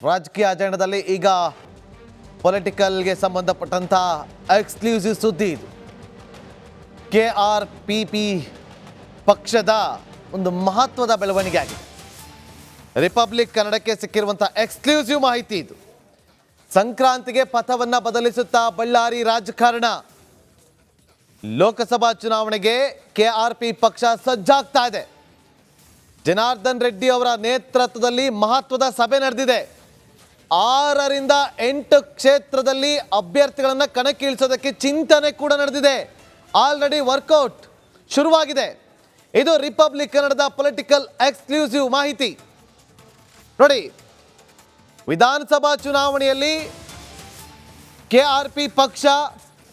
ರಾಜಕೀಯ ಅಜೆಂಡಾದಲ್ಲಿ ಈಗ ಪೊಲಿಟಿಕಲ್ಗೆ ಸಂಬಂಧಪಟ್ಟಂತ ಎಕ್ಸ್ಕ್ಲೂಸಿವ್ ಸುದ್ದಿ ಇದು. KRPP ಪಕ್ಷದ ಒಂದು ಮಹತ್ವದ ಬೆಳವಣಿಗೆ ಆಗಿದೆ. ರಿಪಬ್ಲಿಕ್ ಕನ್ನಡಕ್ಕೆ ಸಿಕ್ಕಿರುವಂಥ ಎಕ್ಸ್ಕ್ಲೂಸಿವ್ ಮಾಹಿತಿ ಇದು. ಸಂಕ್ರಾಂತಿಗೆ ಪಥವನ್ನು ಬದಲಿಸುತ್ತಾ ಬಳ್ಳಾರಿ ರಾಜಕಾರಣ. ಲೋಕಸಭಾ ಚುನಾವಣೆಗೆ KRP ಪಕ್ಷ ಸಜ್ಜಾಗ್ತಾ ಇದೆ. ಜನಾರ್ದನ್ ರೆಡ್ಡಿ ಅವರ ನೇತೃತ್ವದಲ್ಲಿ ಮಹತ್ವದ ಸಭೆ ನಡೆದಿದೆ. 6 ರಿಂದ 8 ಕ್ಷೇತ್ರದಲ್ಲಿ ಅಭ್ಯರ್ಥಿಗಳನ್ನು ಕಣಕ್ಕಿಳಿಸೋದಕ್ಕೆ ಚಿಂತನೆ ಕೂಡ ನಡೆದಿದೆ. ಆಲ್ರೆಡಿ ವರ್ಕೌಟ್ ಶುರುವಾಗಿದೆ. ಇದು ರಿಪಬ್ಲಿಕ್ ಕನ್ನಡದ ಪೊಲಿಟಿಕಲ್ ಎಕ್ಸ್ಕ್ಲೂಸಿವ್ ಮಾಹಿತಿ. ನೋಡಿ, ವಿಧಾನಸಭಾ ಚುನಾವಣೆಯಲ್ಲಿ KRP ಪಕ್ಷ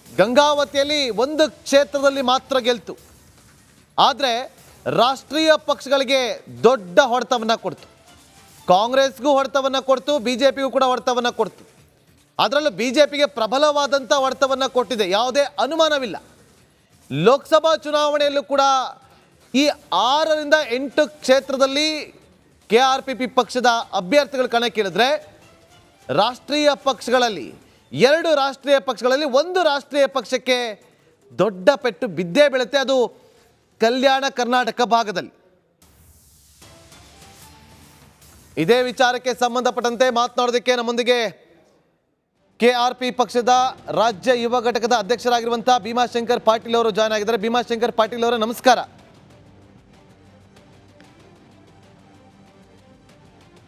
ಗಂಗಾವತಿಯಲ್ಲಿ 1 ಕ್ಷೇತ್ರದಲ್ಲಿ ಮಾತ್ರ ಗೆಲ್ತು. ಆದರೆ ರಾಷ್ಟ್ರೀಯ ಪಕ್ಷಗಳಿಗೆ ದೊಡ್ಡ ಹೊಡೆತವನ್ನು ಕೊಡ್ತು. ಕಾಂಗ್ರೆಸ್ಗೂ ಹೊಡೆತವನ್ನು ಕೊಡ್ತು, BJPಗೂ ಕೂಡ ಹೊಡೆತವನ್ನು ಕೊಡ್ತು. ಅದರಲ್ಲೂ BJPಗೆ ಪ್ರಬಲವಾದಂಥ ಹೊಡೆತವನ್ನು ಕೊಟ್ಟಿದೆ, ಯಾವುದೇ ಅನುಮಾನವಿಲ್ಲ. ಲೋಕಸಭಾ ಚುನಾವಣೆಯಲ್ಲೂ ಕೂಡ ಈ 6 ರಿಂದ 8 ಕ್ಷೇತ್ರದಲ್ಲಿ KRPP ಪಕ್ಷದ ಅಭ್ಯರ್ಥಿಗಳು ಕಣಕ್ಕಿಳಿದ್ರೆ ರಾಷ್ಟ್ರೀಯ ಪಕ್ಷಗಳಲ್ಲಿ 2 ರಾಷ್ಟ್ರೀಯ ಪಕ್ಷಗಳಲ್ಲಿ 1 ರಾಷ್ಟ್ರೀಯ ಪಕ್ಷಕ್ಕೆ ದೊಡ್ಡ ಪೆಟ್ಟು ಬಿದ್ದೇ ಬೀಳುತ್ತೆ. ಅದು ಕಲ್ಯಾಣ ಕರ್ನಾಟಕ ಭಾಗದಲ್ಲಿ. ಇದೇ ವಿಚಾರಕ್ಕೆ ಸಂಬಂಧಪಟ್ಟಂತೆ ಮಾತನಾಡೋದಕ್ಕೆ ನಮ್ಮೊಂದಿಗೆ KRP ಪಕ್ಷದ ರಾಜ್ಯ ಯುವ ಘಟಕದ ಅಧ್ಯಕ್ಷರಾಗಿರುವಂಥ ಭೀಮಾಶಂಕರ್ ಪಾಟೀಲ್ ಅವರು ಜಾಯ್ನ್ ಆಗಿದ್ದಾರೆ. ಭೀಮಾಶಂಕರ್ ಪಾಟೀಲ್ ಅವರೇ ನಮಸ್ಕಾರ.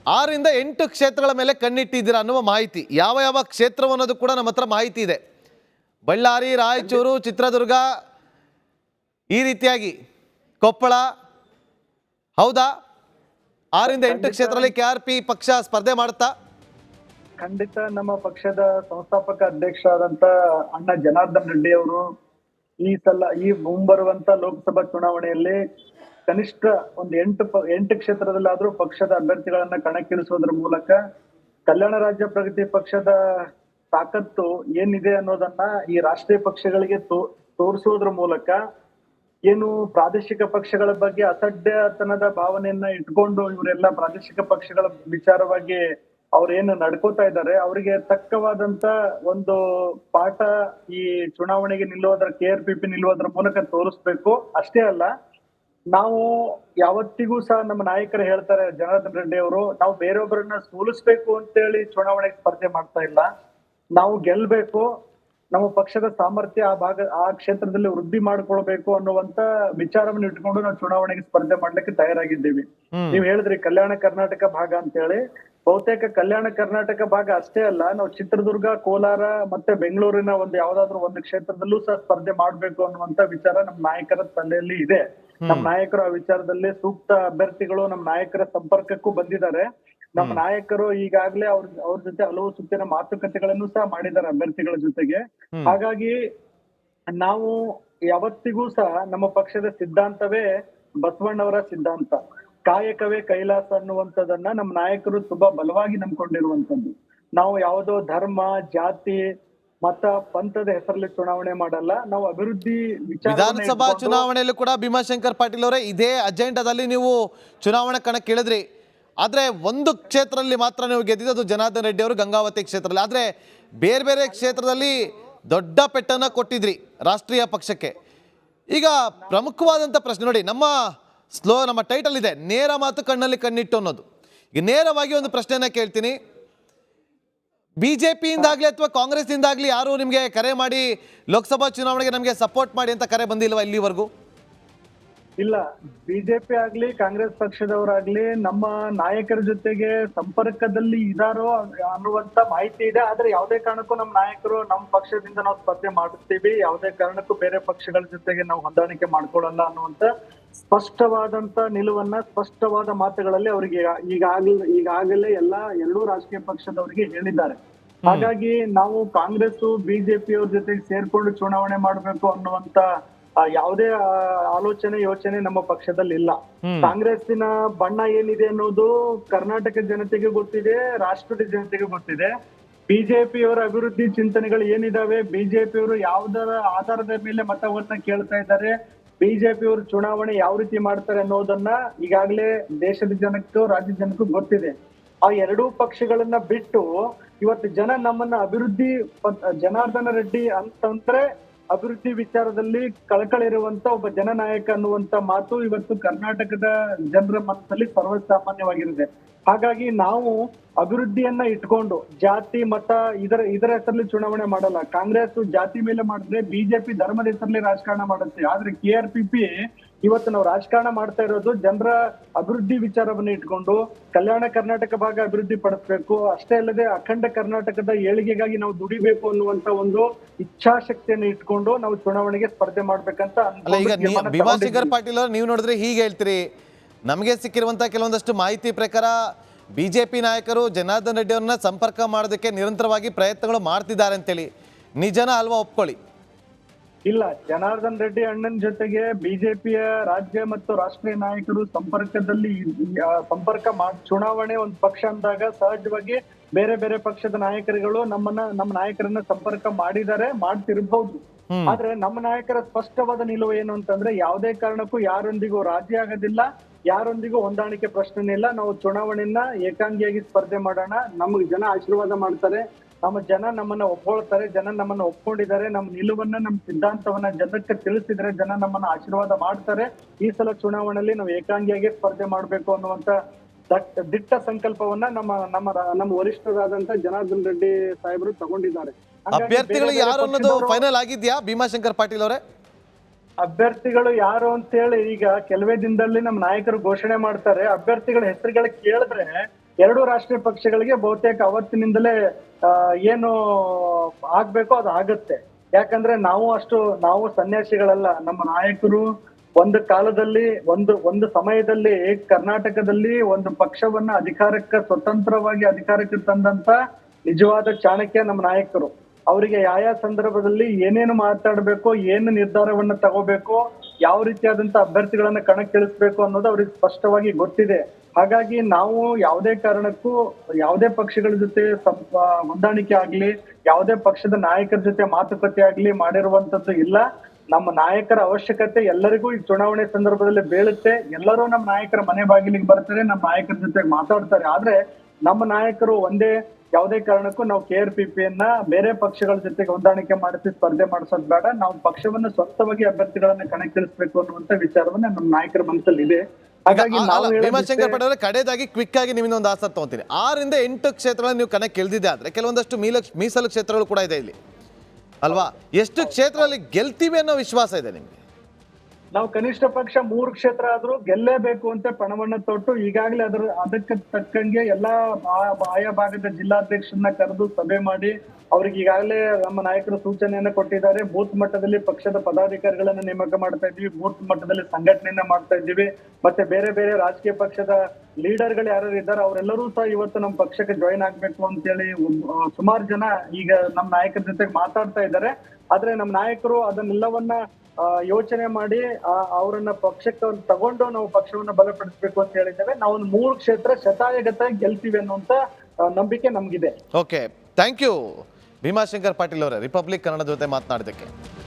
6 ರಿಂದ 8 ಕ್ಷೇತ್ರಗಳ ಮೇಲೆ ಕಣ್ಣಿಟ್ಟಿದ್ದೀರಾ ಅನ್ನುವ ಮಾಹಿತಿ. ಯಾವ ಯಾವ ಕ್ಷೇತ್ರ ಅನ್ನೋದು ಕೂಡ ನಮ್ಮ ಹತ್ರ ಮಾಹಿತಿ ಇದೆ. ಬಳ್ಳಾರಿ, ರಾಯಚೂರು, ಚಿತ್ರದುರ್ಗ, ಈ ರೀತಿಯಾಗಿ ಕೊಪ್ಪಳ, ಹೌದಾ? 6 ರಿಂದ 8 ಕ್ಷೇತ್ರದಲ್ಲಿ KRP ಪಕ್ಷ ಸ್ಪರ್ಧೆ ಮಾಡುತ್ತಾ? ಖಂಡಿತ. ನಮ್ಮ ಪಕ್ಷದ ಸಂಸ್ಥಾಪಕ ಅಧ್ಯಕ್ಷರಾದಂತ ಅಣ್ಣ ಜನಾರ್ದನ್ ರೆಡ್ಡಿ ಅವರು ಈ ಮುಂಬರುವಂತ ಲೋಕಸಭಾ ಚುನಾವಣೆಯಲ್ಲಿ ಕನಿಷ್ಠ ಒಂದು 8 ಕ್ಷೇತ್ರದಲ್ಲಾದ್ರೂ ಪಕ್ಷದ ಅಭ್ಯರ್ಥಿಗಳನ್ನ ಕಣಕ್ಕಿಳಿಸೋದ್ರ ಮೂಲಕ ಕಲ್ಯಾಣ ರಾಜ್ಯ ಪ್ರಗತಿ ಪಕ್ಷದ ತಾಕತ್ತು ಏನಿದೆ ಅನ್ನೋದನ್ನ ಈ ರಾಷ್ಟ್ರೀಯ ಪಕ್ಷಗಳಿಗೆ ತೋರಿಸೋದ್ರ ಮೂಲಕ ಏನು ಪ್ರಾದೇಶಿಕ ಪಕ್ಷಗಳ ಬಗ್ಗೆ ಅಸಡ್ಡೆತನದ ಭಾವನೆಯನ್ನ ಇಟ್ಕೊಂಡು ಇವರೆಲ್ಲ ಪ್ರಾದೇಶಿಕ ಪಕ್ಷಗಳ ವಿಚಾರವಾಗಿ ಅವ್ರೇನು ನಡ್ಕೋತಾ ಇದ್ದಾರೆ, ಅವರಿಗೆ ತಕ್ಕವಾದಂತ ಒಂದು ಪಾಠ ಈ ಚುನಾವಣೆಗೆ KRPP ನಿಲ್ಲುವುದರ ಮೂಲಕ ತೋರಿಸ್ಬೇಕು. ಅಷ್ಟೇ ಅಲ್ಲ, ನಾವು ಯಾವತ್ತಿಗೂ ಸಹ ನಮ್ಮ ನಾಯಕರು ಹೇಳ್ತಾರೆ, ಜನಾರ್ದನ್ ರೆಡ್ಡಿ ಅವರು, ನಾವು ಬೇರೊಬ್ಬರನ್ನ ಸೋಲಿಸ್ಬೇಕು ಅಂತೇಳಿ ಚುನಾವಣೆಗೆ ಸ್ಪರ್ಧೆ ಮಾಡ್ತಾ ಇಲ್ಲ. ನಾವು ಗೆಲ್ಬೇಕು, ನಮ್ಮ ಪಕ್ಷದ ಸಾಮರ್ಥ್ಯ ಆ ಕ್ಷೇತ್ರದಲ್ಲಿ ವೃದ್ಧಿ ಮಾಡ್ಕೊಳ್ಬೇಕು ಅನ್ನುವಂತ ವಿಚಾರವನ್ನು ಇಟ್ಕೊಂಡು ನಾವು ಚುನಾವಣೆಗೆ ಸ್ಪರ್ಧೆ ಮಾಡ್ಲಿಕ್ಕೆ ತಯಾರಾಗಿದ್ದೀವಿ. ನೀವ್ ಹೇಳಿದ್ರಿ ಕಲ್ಯಾಣ ಕರ್ನಾಟಕ ಭಾಗ ಅಂತೇಳಿ. ಬಹುತೇಕ ಕಲ್ಯಾಣ ಕರ್ನಾಟಕ ಭಾಗ ಅಷ್ಟೇ ಅಲ್ಲ, ನಾವು ಚಿತ್ರದುರ್ಗ, ಕೋಲಾರ ಮತ್ತೆ ಬೆಂಗಳೂರಿನ ಯಾವ್ದಾದ್ರು ಒಂದು ಕ್ಷೇತ್ರದಲ್ಲೂ ಸಹ ಸ್ಪರ್ಧೆ ಮಾಡ್ಬೇಕು ಅನ್ನುವಂತ ವಿಚಾರ ನಮ್ಮ ನಾಯಕರ ತಲೆಯಲ್ಲಿ ಇದೆ. ನಮ್ಮ ನಾಯಕರು ಆ ವಿಚಾರದಲ್ಲಿ ಸೂಕ್ತ ಅಭ್ಯರ್ಥಿಗಳು ನಮ್ಮ ನಾಯಕರ ಸಂಪರ್ಕಕ್ಕೂ ಬಂದಿದ್ದಾರೆ. ನಮ್ಮ ನಾಯಕರು ಈಗಾಗ್ಲೇ ಅವ್ರ ಜೊತೆ ಹಲವು ಸುತ್ತಿನ ಮಾತುಕತೆಗಳನ್ನು ಸಹ ಮಾಡಿದ್ದಾರೆ ಅಭ್ಯರ್ಥಿಗಳ ಜೊತೆಗೆ. ಹಾಗಾಗಿ ನಾವು ಯಾವತ್ತಿಗೂ ಸಹ ನಮ್ಮ ಪಕ್ಷದ ಸಿದ್ಧಾಂತವೇ ಬಸವಣ್ಣವರ ಸಿದ್ಧಾಂತ, ಕಾಯಕವೇ ಕೈಲಾಸ ಅನ್ನುವಂಥದ್ದನ್ನ ನಮ್ಮ ನಾಯಕರು ತುಂಬಾ ಬಲವಾಗಿ ನಂಬ್ಕೊಂಡಿರುವಂತದ್ದು. ನಾವು ಯಾವುದೋ ಧರ್ಮ, ಜಾತಿ, ಮತ, ಪಂಥದ ಹೆಸರಲ್ಲಿ ಚುನಾವಣೆ ಮಾಡಲ್ಲ. ನಾವು ಅಭಿವೃದ್ಧಿ ವಿಧಾನಸಭಾ ಚುನಾವಣೆಯಲ್ಲೂ ಕೂಡ ಭೀಮಾಶಂಕರ್ ಪಾಟೀಲ್ ಅವರೇ ಇದೇ ಅಜೆಂಡಾದಲ್ಲಿ ನೀವು ಚುನಾವಣಾ ಕಣಕ್ಕಿಳಿದ್ರಿ. ಆದರೆ 1 ಕ್ಷೇತ್ರದಲ್ಲಿ ಮಾತ್ರ ನೀವು ಗೆದ್ದಿದ್ದು, ಅದು ಜನಾರ್ದನ್ ರೆಡ್ಡಿ ಅವರು ಗಂಗಾವತಿ ಕ್ಷೇತ್ರದಲ್ಲಿ. ಆದರೆ ಬೇರೆ ಬೇರೆ ಕ್ಷೇತ್ರದಲ್ಲಿ ದೊಡ್ಡ ಪೆಟ್ಟನ್ನು ಕೊಟ್ಟಿದ್ರಿ ರಾಷ್ಟ್ರೀಯ ಪಕ್ಷಕ್ಕೆ. ಈಗ ಪ್ರಮುಖವಾದಂಥ ಪ್ರಶ್ನೆ ನೋಡಿ, ನಮ್ಮ ಟೈಟಲ್ ಇದೆ ನೇರ ಮಾತು ಕಣ್ಣಲ್ಲಿ ಕಣ್ಣಿಟ್ಟು ಅನ್ನೋದು. ಈಗ ನೇರವಾಗಿ ಒಂದು ಪ್ರಶ್ನೆಯನ್ನ ಕೇಳ್ತೀನಿ. BJPಯಿಂದಾಗಲಿ ಅಥವಾ ಕಾಂಗ್ರೆಸ್ಸಿಂದಾಗಲಿ ಯಾರು ನಿಮಗೆ ಕರೆ ಮಾಡಿ ಲೋಕಸಭಾ ಚುನಾವಣೆಗೆ ನಮಗೆ ಸಪೋರ್ಟ್ ಮಾಡಿ ಅಂತ ಕರೆ ಬಂದಿಲ್ವಾ ಇಲ್ಲಿವರೆಗೂ? ಇಲ್ಲ, BJP ಆಗ್ಲಿ ಕಾಂಗ್ರೆಸ್ ಪಕ್ಷದವರಾಗ್ಲಿ ನಮ್ಮ ನಾಯಕರ ಜೊತೆಗೆ ಸಂಪರ್ಕದಲ್ಲಿ ಇದಾರೋ ಅನ್ನುವಂತ ಮಾಹಿತಿ ಇದೆ. ಆದ್ರೆ ಯಾವುದೇ ಕಾರಣಕ್ಕೂ ನಮ್ಮ ನಾಯಕರು ನಮ್ಮ ಪಕ್ಷದಿಂದ ನಾವು ಸ್ಪರ್ಧೆ ಮಾಡುತ್ತೀವಿ, ಯಾವುದೇ ಕಾರಣಕ್ಕೂ ಬೇರೆ ಪಕ್ಷಗಳ ಜೊತೆಗೆ ನಾವು ಹೊಂದಾಣಿಕೆ ಮಾಡ್ಕೊಳ್ಳಲ್ಲ ಅನ್ನುವಂತ ಸ್ಪಷ್ಟವಾದಂತ ನಿಲುವನ್ನ, ಸ್ಪಷ್ಟವಾದ ಮಾತುಗಳಲ್ಲಿ ಅವರಿಗೆ ಈಗಾಗಲೇ ಎರಡೂ ರಾಜಕೀಯ ಪಕ್ಷದವರಿಗೆ ಹೇಳಿದ್ದಾರೆ. ಹಾಗಾಗಿ ನಾವು ಕಾಂಗ್ರೆಸ್ BJP ಅವ್ರ ಜೊತೆಗೆ ಸೇರ್ಕೊಂಡು ಚುನಾವಣೆ ಮಾಡ್ಬೇಕು ಅನ್ನುವಂತ ಯಾವುದೇ ಯೋಚನೆ ನಮ್ಮ ಪಕ್ಷದಲ್ಲಿ ಇಲ್ಲ. ಕಾಂಗ್ರೆಸ್ಸಿನ ಬಣ್ಣ ಏನಿದೆ ಅನ್ನೋದು ಕರ್ನಾಟಕ ಜನತೆಗೆ ಗೊತ್ತಿದೆ, ರಾಷ್ಟ್ರದ ಜನತೆಗೆ ಗೊತ್ತಿದೆ. BJP ಅವರ ಅಭಿವೃದ್ಧಿ ಚಿಂತನೆಗಳು ಏನಿದಾವೆ, BJP ಅವರು ಯಾವುದರ ಆಧಾರದ ಮೇಲೆ ಮತವನ್ನ ಕೇಳ್ತಾ ಇದ್ದಾರೆ, BJP ಅವರು ಚುನಾವಣೆ ಯಾವ ರೀತಿ ಮಾಡ್ತಾರೆ ಅನ್ನೋದನ್ನ ಈಗಾಗಲೇ ದೇಶದ ಜನಕ್ಕೂ ರಾಜ್ಯದ ಜನಕ್ಕೂ ಗೊತ್ತಿದೆ. ಆ ಎರಡೂ ಪಕ್ಷಗಳನ್ನ ಬಿಟ್ಟು ಇವತ್ತು ಜನ ನಮ್ಮನ್ನ ಅಭಿವೃದ್ಧಿ ಜನಾರ್ದನ ರೆಡ್ಡಿ ಅಂತಂದ್ರೆ ಅಭಿವೃದ್ಧಿ ವಿಚಾರದಲ್ಲಿ ಕಳಕಳಿರುವಂತ ಒಬ್ಬ ಜನನಾಯಕ ಅನ್ನುವಂತ ಮಾತು ಇವತ್ತು ಕರ್ನಾಟಕದ ಜನರ ಮನಸ್ಸಲ್ಲಿ ಸರ್ವಸಾಮಾನ್ಯವಾಗಿರುತ್ತೆ. ಹಾಗಾಗಿ ನಾವು ಅಭಿವೃದ್ಧಿಯನ್ನ ಇಟ್ಕೊಂಡು ಜಾತಿ ಮತ ಇದರ ಹೆಸರಲ್ಲಿ ಚುನಾವಣೆ ಮಾಡಲ್ಲ. ಕಾಂಗ್ರೆಸ್ ಜಾತಿ ಮೇಲೆ ಮಾಡಿದ್ರೆ ಬಿಜೆಪಿ ಧರ್ಮದ ಹೆಸರಲ್ಲಿ ರಾಜಕಾರಣ ಮಾಡುತ್ತೆ. ಆದ್ರೆ KRPP ಇವತ್ತು ನಾವು ರಾಜಕಾರಣ ಮಾಡ್ತಾ ಇರೋದು ಜನರ ಅಭಿವೃದ್ಧಿ ವಿಚಾರವನ್ನ ಇಟ್ಕೊಂಡು ಕಲ್ಯಾಣ ಕರ್ನಾಟಕ ಭಾಗ ಅಭಿವೃದ್ಧಿ ಪಡಿಸ್ಬೇಕು, ಅಷ್ಟೇ ಅಲ್ಲದೆ ಅಖಂಡ ಕರ್ನಾಟಕದ ಏಳಿಗೆಗಾಗಿ ನಾವು ದುಡಿಬೇಕು ಅನ್ನುವಂತ ಒಂದು ಇಚ್ಛಾಶಕ್ತಿಯನ್ನು ಇಟ್ಕೊಂಡು ನಾವು ಚುನಾವಣೆಗೆ ಸ್ಪರ್ಧೆ ಮಾಡ್ಬೇಕಂತ ಅಲ್ಲ, ಈಗ ಭೀಮಾಶಂಕರ್ ಪಾಟೀಲ್ ಅವರು ನೀವು ನೋಡಿದ್ರೆ ಹೀಗೆ ಹೇಳ್ತೀರಿ, ನಮಗೆ ಸಿಕ್ಕಿರುವಂಥ ಕೆಲವೊಂದಷ್ಟು ಮಾಹಿತಿ ಪ್ರಕಾರ ಬಿಜೆಪಿ ನಾಯಕರು ಜನಾರ್ದನ್ ರೆಡ್ಡಿ ಅವ್ರನ್ನ ಸಂಪರ್ಕ ಮಾಡೋದಕ್ಕೆ ನಿರಂತರವಾಗಿ ಪ್ರಯತ್ನಗಳು ಮಾಡ್ತಿದ್ದಾರೆ ಅಂತೇಳಿ. ನಿಜನ ಅಲ್ವಾ ಒಪ್ಕೊಳ್ಳಿ? ಇಲ್ಲ, ಜನಾರ್ದನ್ ರೆಡ್ಡಿ ಅಣ್ಣನ ಜೊತೆಗೆ ಬಿಜೆಪಿಯ ರಾಜ್ಯ ಮತ್ತು ರಾಷ್ಟ್ರೀಯ ನಾಯಕರು ಸಂಪರ್ಕದಲ್ಲಿ ಚುನಾವಣೆ ಒಂದು ಪಕ್ಷ ಅಂದಾಗ ಸಹಜವಾಗಿ ಬೇರೆ ಬೇರೆ ಪಕ್ಷದ ನಾಯಕರುಗಳು ನಮ್ಮ ನಾಯಕರನ್ನ ಸಂಪರ್ಕ ಮಾಡಿದ್ದಾರೆ, ಮಾಡ್ತಿರ್ಬಹುದು. ಆದ್ರೆ ನಮ್ಮ ನಾಯಕರ ಸ್ಪಷ್ಟವಾದ ನಿಲುವು ಏನು ಅಂತಂದ್ರೆ ಯಾವುದೇ ಕಾರಣಕ್ಕೂ ಯಾರೊಂದಿಗೂ ರಾಜಿ ಆಗೋದಿಲ್ಲ, ಯಾರೊಂದಿಗೂ ಹೊಂದಾಣಿಕೆ ಪ್ರಶ್ನೆ ಇಲ್ಲ. ನಾವು ಚುನಾವಣೆಯನ್ನ ಏಕಾಂಗಿಯಾಗಿ ಸ್ಪರ್ಧೆ ಮಾಡೋಣ, ನಮಗೆ ಜನ ಆಶೀರ್ವಾದ ಮಾಡ್ತಾರೆ, ನಮ್ಮ ಜನ ನಮ್ಮನ್ನ ಒಪ್ಕೊಳ್ತಾರೆ, ಜನ ನಮ್ಮನ್ನ ಒಪ್ಕೊಂಡಿದ್ದಾರೆ, ನಮ್ಮ ನಿಲುವನ್ನ ನಮ್ಮ ಸಿದ್ಧಾಂತವನ್ನ ಜನಕ್ಕೆ ತಿಳಿಸಿದ್ರೆ ಜನ ನಮ್ಮನ್ನ ಆಶೀರ್ವಾದ ಮಾಡ್ತಾರೆ. ಈ ಸಲ ಚುನಾವಣೆಯಲ್ಲಿ ನಾವು ಏಕಾಂಗಿಯಾಗಿ ಸ್ಪರ್ಧೆ ಮಾಡ್ಬೇಕು ಅನ್ನುವಂತ ದಿಟ್ಟ ಸಂಕಲ್ಪವನ್ನ ನಮ್ಮ ವರಿಷ್ಠರಾದಂತ ಜನಾರ್ದನ್ ರೆಡ್ಡಿ ಸಾಹೇಬರು ತಗೊಂಡಿದ್ದಾರೆ. ಅಭ್ಯರ್ಥಿಗಳು ಯಾರು ಅನ್ನೋದು ಫೈನಲ್ ಆಗಿದ್ಯಾ ಭೀಮಾಶಂಕರ್ ಪಾಟೀಲ್ ಅವರೇ? ಅಭ್ಯರ್ಥಿಗಳು ಯಾರು ಅಂತ ಹೇಳಿ ಈಗ ಕೆಲವೇ ದಿನದಲ್ಲಿ ನಮ್ಮ ನಾಯಕರು ಘೋಷಣೆ ಮಾಡ್ತಾರೆ. ಅಭ್ಯರ್ಥಿಗಳ ಹೆಸರುಗಳು ಕೇಳಿದ್ರೆ ಎರಡೂ ರಾಷ್ಟ್ರೀಯ ಪಕ್ಷಗಳಿಗೆ ಬಹುತೇಕ ಅವತ್ತಿನಿಂದಲೇ ಏನು ಆಗ್ಬೇಕೋ ಅದು ಆಗುತ್ತೆ. ಯಾಕಂದ್ರೆ ನಾವು ಸನ್ಯಾಸಿಗಳಲ್ಲ. ನಮ್ಮ ನಾಯಕರು ಒಂದು ಕಾಲದಲ್ಲಿ ಒಂದು ಸಮಯದಲ್ಲಿ ಕರ್ನಾಟಕದಲ್ಲಿ ಒಂದು ಪಕ್ಷವನ್ನ ಸ್ವತಂತ್ರವಾಗಿ ಅಧಿಕಾರಕ್ಕೆ ತಂದಂತ ನಿಜವಾದ ಚಾಣಕ್ಯ ನಮ್ಮ ನಾಯಕರು. ಅವರಿಗೆ ಯಾವ ಸಂದರ್ಭದಲ್ಲಿ ಏನೇನು ಮಾತಾಡ್ಬೇಕು, ಏನು ನಿರ್ಧಾರವನ್ನ ತಗೋಬೇಕು, ಯಾವ ರೀತಿಯಾದಂತ ಅಭ್ಯರ್ಥಿಗಳನ್ನ ಕಣಕ್ಕಿಳಿಸ್ಬೇಕು ಅನ್ನೋದು ಅವ್ರಿಗೆ ಸ್ಪಷ್ಟವಾಗಿ ಗೊತ್ತಿದೆ. ಹಾಗಾಗಿ ನಾವು ಯಾವುದೇ ಕಾರಣಕ್ಕೂ ಯಾವುದೇ ಪಕ್ಷಗಳ ಜೊತೆ ಹೊಂದಾಣಿಕೆ ಆಗ್ಲಿ, ಯಾವುದೇ ಪಕ್ಷದ ನಾಯಕರ ಜೊತೆ ಮಾತುಕತೆ ಆಗ್ಲಿ ಮಾಡಿರುವಂತದ್ದು ಇಲ್ಲ. ನಮ್ಮ ನಾಯಕರ ಅವಶ್ಯಕತೆ ಎಲ್ಲರಿಗೂ ಈ ಚುನಾವಣೆ ಸಂದರ್ಭದಲ್ಲಿ ಬೀಳುತ್ತೆ. ಎಲ್ಲರೂ ನಮ್ಮ ನಾಯಕರ ಮನೆ ಬಾಗಿಲಿಗೆ ಬರ್ತಾರೆ, ನಮ್ಮ ನಾಯಕರ ಜೊತೆ ಮಾತಾಡ್ತಾರೆ. ಆದ್ರೆ ನಮ್ಮ ನಾಯಕರು ಯಾವುದೇ ಕಾರಣಕ್ಕೂ ನಾವು KRPPಯನ್ನ ಬೇರೆ ಪಕ್ಷಗಳ ಜೊತೆಗೆ ಹೊಂದಾಣಿಕೆ ಮಾಡಿಸಿ ಸ್ಪರ್ಧೆ ಮಾಡಿಸೋದು ಬೇಡ. ನಾವು ಪಕ್ಷವನ್ನ ಸ್ವಂತವಾಗಿ ಅಭ್ಯರ್ಥಿಗಳನ್ನ ಕಣಕ್ಕಿಳಿಸ್ಬೇಕು ಅನ್ನುವಂತ ವಿಚಾರವನ್ನ ನಮ್ಮ ನಾಯಕರ ಮನಸ್ಸಲ್ಲಿ ಇದೆ. ಹಾಗಾಗಿ ಭೀಮಾಶಂಕರ್ ಪಾಟೀಲ್ ಅವರೇ, ಕಡೆದಾಗಿ ಕ್ವಿಕ್ ಆಗಿ ನಿಮ್ಮಿಂದ ಒಂದು ಆಸಕ್ತಿ ತಗೋತೀನಿ. 6 ರಿಂದ 8 ಕ್ಷೇತ್ರಗಳನ್ನು ನೀವು ಕಣಕ್ಕಿಳಿದಿದೆ ಆದ್ರೆ ಕೆಲವೊಂದಷ್ಟು ಮೀಸಲು ಕ್ಷೇತ್ರಗಳು ಕೂಡ ಇದೆ ಇಲ್ಲಿ ಅಲ್ವಾ? ಎಷ್ಟು ಕ್ಷೇತ್ರದಲ್ಲಿ ಗೆಲ್ತೀವಿ ಅನ್ನೋ ವಿಶ್ವಾಸ ಇದೆ ನಿಮ್ಗೆ? ನಾವು ಕನಿಷ್ಠ ಪಕ್ಷ 3 ಕ್ಷೇತ್ರ ಆದ್ರೂ ಗೆಲ್ಲೇಬೇಕು ಅಂತ ಪಣವನ್ನ ತೊಟ್ಟು ಈಗಾಗಲೇ ಅದಕ್ಕೆ ತಕ್ಕಂಗೆ ಎಲ್ಲಾ ಆಯಾ ಭಾಗದ ಜಿಲ್ಲಾಧ್ಯಕ್ಷರನ್ನ ಕರೆದು ಸಭೆ ಮಾಡಿ ಅವ್ರಿಗೆ ಈಗಾಗಲೇ ನಮ್ಮ ನಾಯಕರು ಸೂಚನೆಯನ್ನ ಕೊಟ್ಟಿದ್ದಾರೆ. ಬೂತ್ ಮಟ್ಟದಲ್ಲಿ ಪಕ್ಷದ ಪದಾಧಿಕಾರಿಗಳನ್ನ ನೇಮಕ ಮಾಡ್ತಾ ಇದ್ದೀವಿ, ಬೂತ್ ಮಟ್ಟದಲ್ಲಿ ಸಂಘಟನೆಯನ್ನ ಮಾಡ್ತಾ ಇದ್ದೀವಿ. ಮತ್ತೆ ಬೇರೆ ಬೇರೆ ರಾಜಕೀಯ ಪಕ್ಷದ ಲೀಡರ್ಗಳು ಯಾರು ಇದ್ದಾರೆ ಅವರೆಲ್ಲರೂ ಸಹ ಇವತ್ತು ನಮ್ಮ ಪಕ್ಷಕ್ಕೆ ಜಾಯಿನ್ ಆಗ್ಬೇಕು ಅಂತೇಳಿ ಸುಮಾರು ಜನ ಈಗ ನಮ್ಮ ನಾಯಕರ ಜೊತೆಗೆ ಮಾತಾಡ್ತಾ ಇದ್ದಾರೆ. ಆದ್ರೆ ನಮ್ಮ ನಾಯಕರು ಅದನ್ನೆಲ್ಲವನ್ನ ಯೋಚನೆ ಮಾಡಿ ಅವರನ್ನ ಪಕ್ಷಕ್ಕೆ ತಗೊಂಡು ನಾವು ಪಕ್ಷವನ್ನ ಬಲಪಡಿಸಬೇಕು ಅಂತ ಹೇಳಿದ್ದೇವೆ. ನಾವು 3 ಕ್ಷೇತ್ರ ಶತಾಯಗತ ಗೆಲ್ತೀವಿ ಅನ್ನುವಂತ ನಂಬಿಕೆ ನಮ್ಗಿದೆ. Okay, thank you Bhimashankar Patil ಅವರೇ, ರಿಪಬ್ಲಿಕ್ ಕನ್ನಡ ಜೊತೆ ಮಾತನಾಡಿದ್ದಕ್ಕೆ.